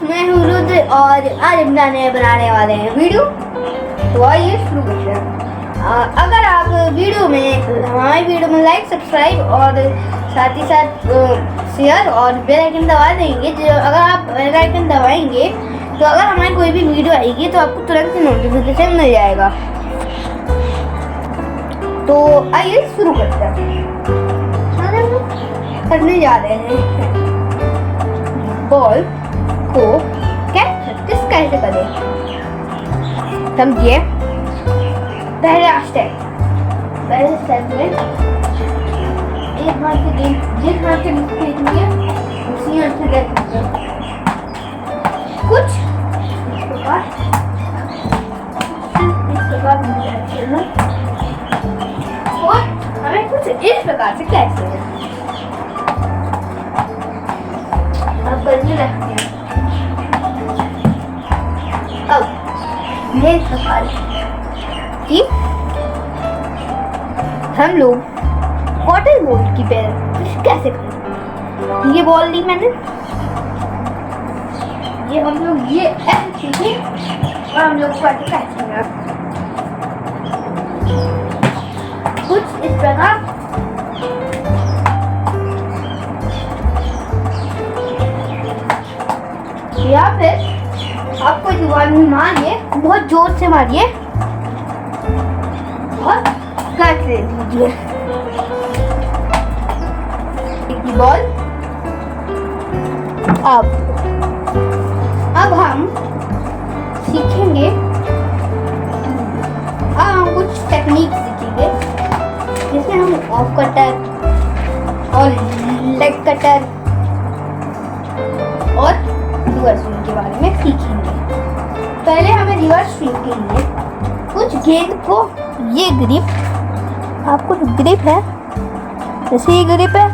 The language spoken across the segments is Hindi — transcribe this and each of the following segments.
मैं हूँ रुद्र और आज हम बनाने वाले हैं वीडियो। तो आइए शुरू करते हैं। अगर आप हमारी वीडियो में लाइक सब्सक्राइब और साथ ही साथ शेयर और बेल आइकन दबा देंगे, अगर आप बेल आइकन दबाएंगे तो अगर हमारी कोई भी वीडियो आएगी तो आपको तुरंत नोटिफिकेशन मिल जाएगा। तो आइए शुरू करते हैं। करने जा रहे हैं बॉल को प्रैक्टिस कैसे करें, समझिए। पहले स्टेप में एक हाथ से गेंद जिस हाथ से फेंकनी है उसी हाथ से फेंकनी है। कुछ इस प्रकार खेलना और हमें कुछ इस प्रकार से कैच करना। अब बल्ले रखते हैं। अब ये सवाल कि हम लोग वाटर बॉल की प्रैक्टिस कैसे करें। ये बॉल ली मैंने, ये हम लोग ये ऐसे सीखे और हम लोग वाटर कैच करना कुछ इस प्रकार। या फिर आपको दीवार में मारिए, बहुत जोर से मारिए और कैच ले लीजिए बॉल। अब हम सीखेंगे, अब हम कुछ टेक्निक सीखेंगे जिसमें हम ऑफ कटर और लेग कटर और रिवर्स स्विंग के बारे में सीखेंगे। पहले हमें रिवर्स स्विंग के लिए कुछ गेंद को ये ग्रिप, आपको जो ग्रिप है जैसे ये ग्रिप है,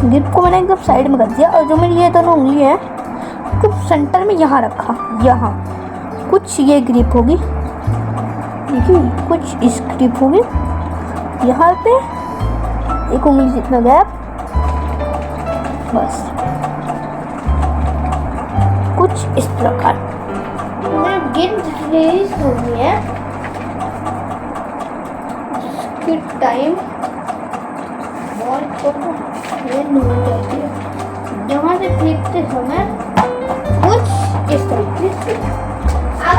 ग्रिप को मैंने एकदम साइड में कर दिया और जो मेरी ये दोनों उंगली है उसको सेंटर में यहाँ रखा। यहाँ कुछ ये ग्रिप होगी, देखिए कुछ इस ग्रिप होगी, यहाँ पे एक उंगली जितना गैप, बस कुछ इस प्रकार। गेंद रिलीज हो गई है, इसकी टाइम बॉल को जाती है जहाँ से फेंकते समय कुछ इस तरीके से। अब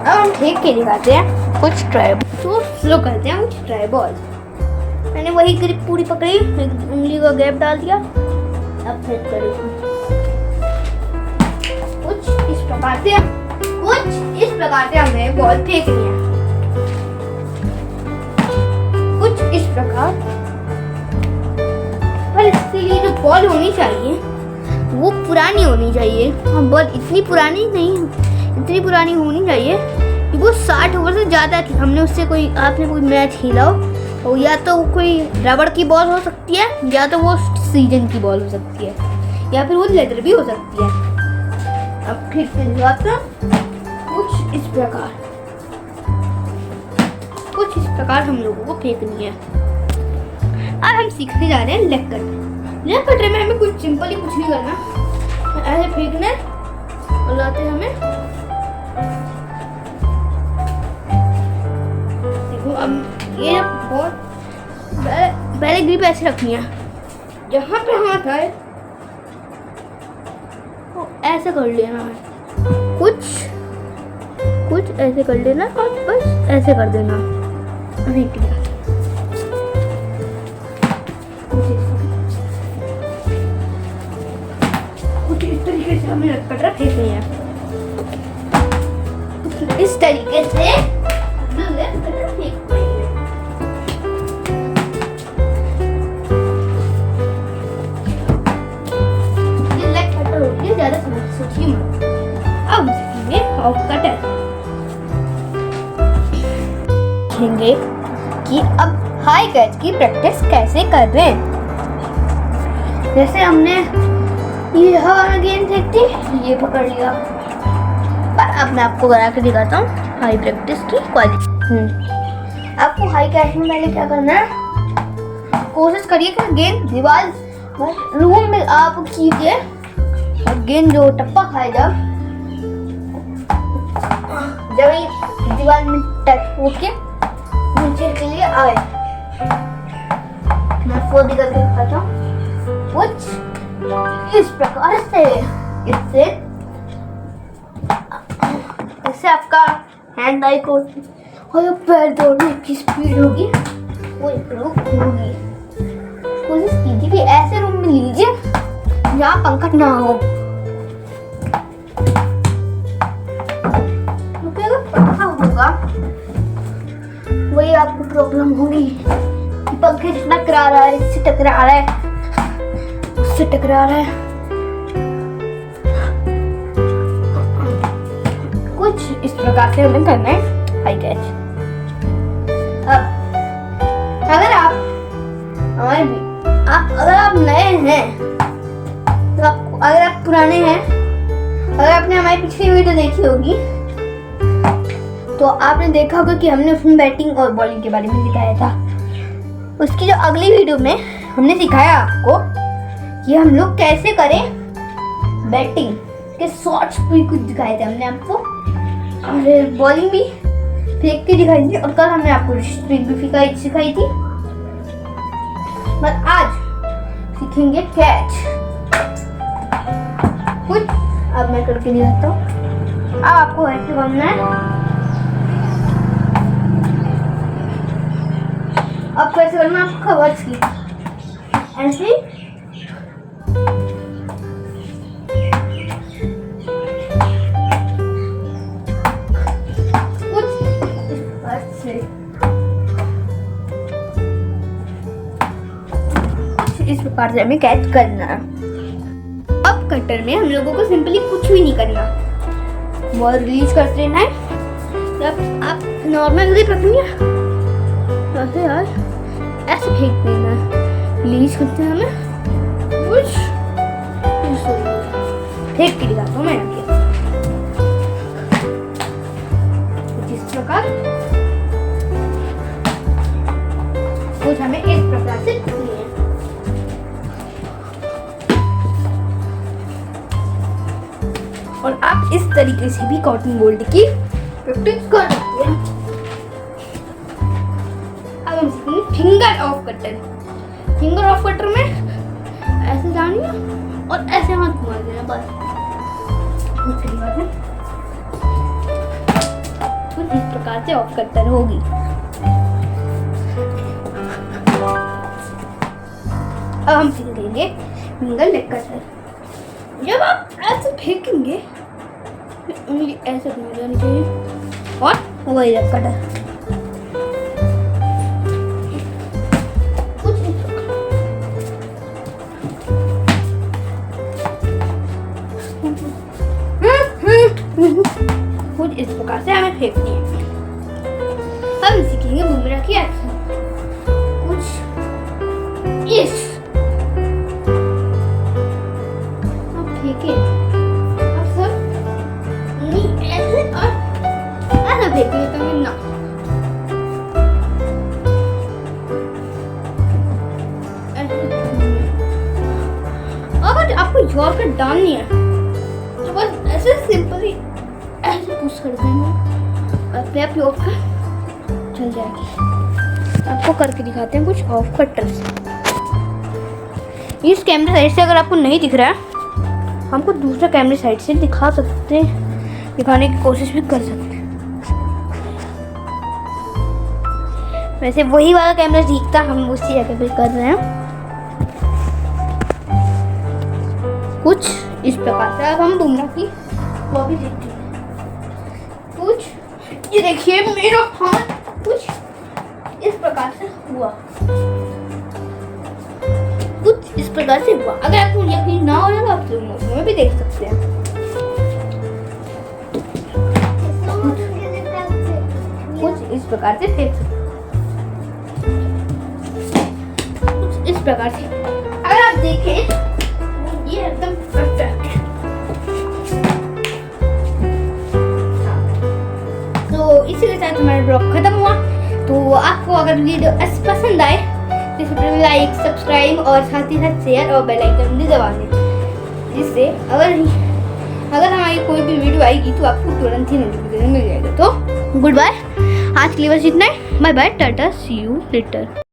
हम फेंक के दिखाते हैं कुछ ट्राई, तो स्लो करते हैं कुछ ट्राई बॉल। मैंने वही ग्रिप पूरी पकड़ी, उंगली को गैप डाल दिया, अब फेंक करेंगे कुछ इस प्रकार से हमें बॉल फेंकनी है। कुछ इस प्रकार, पर इसके लिए जो बॉल होनी चाहिए वो पुरानी होनी चाहिए। हम बॉल इतनी पुरानी होनी चाहिए कि वो 60 ओवर से ज़्यादा थी। आपने कोई मैच खेला हो, तो या तो कोई रबड़ की बॉल हो सकती है, या तो वो सीजन की बॉल हो सकती है, या फिर वो लेदर भी हो सकती है। अब फिर से कुछ इस प्रकार हम लोगों को फेंकनी है। अब हम सीखने जा रहे हैं लेग कटर में हमें कुछ सिंपल ही कुछ नहीं करना, ऐसे फेंकना और लाते हमें। देखो अब ये बहुत पहले ग्रिप ऐसे रखनी है, जहाँ पे हाथ आए ऐसे कर लेना है, कुछ ऐसे कर लेना और बस ऐसे कर देना। कुछ इस तरीके से हमें कटर फेंकनी है, इस तरीके से कटर फेंक पाएंगे। ये लेग कटर होती है, ज़्यादा सोचिए मत। अब सीखेंगे ऑफ कटर, देखेंगे कि अब हाई कैच की प्रैक्टिस कैसे कर रहे हैं। जैसे हमने ये हवा में गेंद फेंकती, ये पकड़ लिया। पर अब मैं आपको करा के दिखाता हूँ हाई प्रैक्टिस की क्वालिटी। आपको हाई कैच में पहले क्या करना है, कोशिश करिए कि गेंद दीवार रूम में आप कीजिए और गेंद जो टप्पा खाएगा जब ये दीवार में टच होके नीचे के लिए आए। मैं 4 भी करके दिखाता हूँ। कुछ इस प्रकार से इससे आपका हैंड आई को और पैर दौड़ने की स्पीड होगी वो इम्प्रूव होगी। कोशिश कीजिए कि ऐसे रूम में लीजिए जहाँ पंखा ना हो, क्योंकि अगर पंखा होगा वही आपको प्रॉब्लम होगी कि पंखे से टकरा रहा है, इससे टकरा रहा है, उससे टकरा रहा है। कुछ इस प्रकार से हमें करना है हाई कैच। अब अगर आप अगर आप नए हैं तो अगर आप पुराने हैं, अगर आपने हमारी पिछली वीडियो देखी होगी तो आपने देखा होगा कि हमने उसमें बैटिंग और बॉलिंग के बारे में सिखाया था। उसकी जो अगली वीडियो में हमने सिखाया आपको कि हम लोग कैसे करें बैटिंग के शॉट्स भी कुछ दिखाए थे हमने आपको, और बॉलिंग भी फेंक के दिखाई थी, और कल हमने आपको स्ट्रिंग भी सिखाई थी। पर आज सीखेंगे कैच। कुछ अब मैं करके दिखाता हूँ। अब आपको ऐसे करना है। अब कैसे करना है आपको खबर की ऐसे इस प्रकार से हमें कैच करना है। अब कटर में हम लोगों को सिंपली कुछ भी नहीं करना, बॉल रिलीज करते रहना है। जब आप नॉर्मल ग्रिप रखेंगे ऐसे यार ऐसे फेंक देना है, रिलीज करते हैं हमें कुछ फेंक के दिखाता हूँ मैं यहाँ जिस प्रकार कुछ हमें इस प्रकार से और आप इस तरीके से भी कॉटन बोल्ट की प्रैक्टिस कर सकते हैं। अब हम सीखेंगे finger off cutter. Finger off cutter में ऐसे जानिए और ऐसे हाथ घुमा देना बस। कुछ इस प्रकार से ऑफ कटर होगी। अब हम सीखेंगे फिंगर लेग कटर। जब आप ऐसे फेंकेंगे उंगली ऐसे घूम जानी चाहिए और वही लेग कटर। कुछ इस प्रकार से हमें फेंकनी है। हम सीखेंगे बुमराह की एक्शन। कुछ इस फेंके अब सब ऐसे और ऐसा फेंकने का ना। अगर आपको यॉर्कर डालनी है तो बस ऐसे सिंपली ऐसे पुश कर देना, अपने आप यॉर्कर चल जाएगी। आपको करके दिखाते हैं कुछ ऑफ कटर से। इस कैमरे साइड से अगर आपको नहीं दिख रहा है हमको दूसरा कैमरे साइड से दिखा सकते हैं, दिखाने की कोशिश भी कर सकते हैं। वैसे वही वाला कैमरा दिखता, हम उसी जगह पे कर रहे हैं कुछ इस प्रकार से। अब हम बुमराह की वो भी देखते हैं। कुछ ये देखिए मेरा हाथ कुछ इस प्रकार से हुआ, कुछ इस प्रकार से हुआ। अगर आपको यकीन ना हो तो आप में भी देख सकते हैं। कुछ इस प्रकार से फेंक सकते हैं, कुछ इस प्रकार से। अगर आप देखें ये एकदम परफेक्ट है। तो इसी के साथ हमारा ब्लॉग खत्म हुआ। तो आपको अगर वीडियो पसंद आए तो लाइक, सब्सक्राइब और साथ ही साथ शेयर और बेल आइकन भी दबा दें। जिससे अगर हमारी कोई भी वीडियो आएगी तो आपको तुरंत ही नोटिफिकेशन मिल जाएगा। तो गुड बाय, आज के लिए बस इतना ही। Bye bye, tata, see you letter.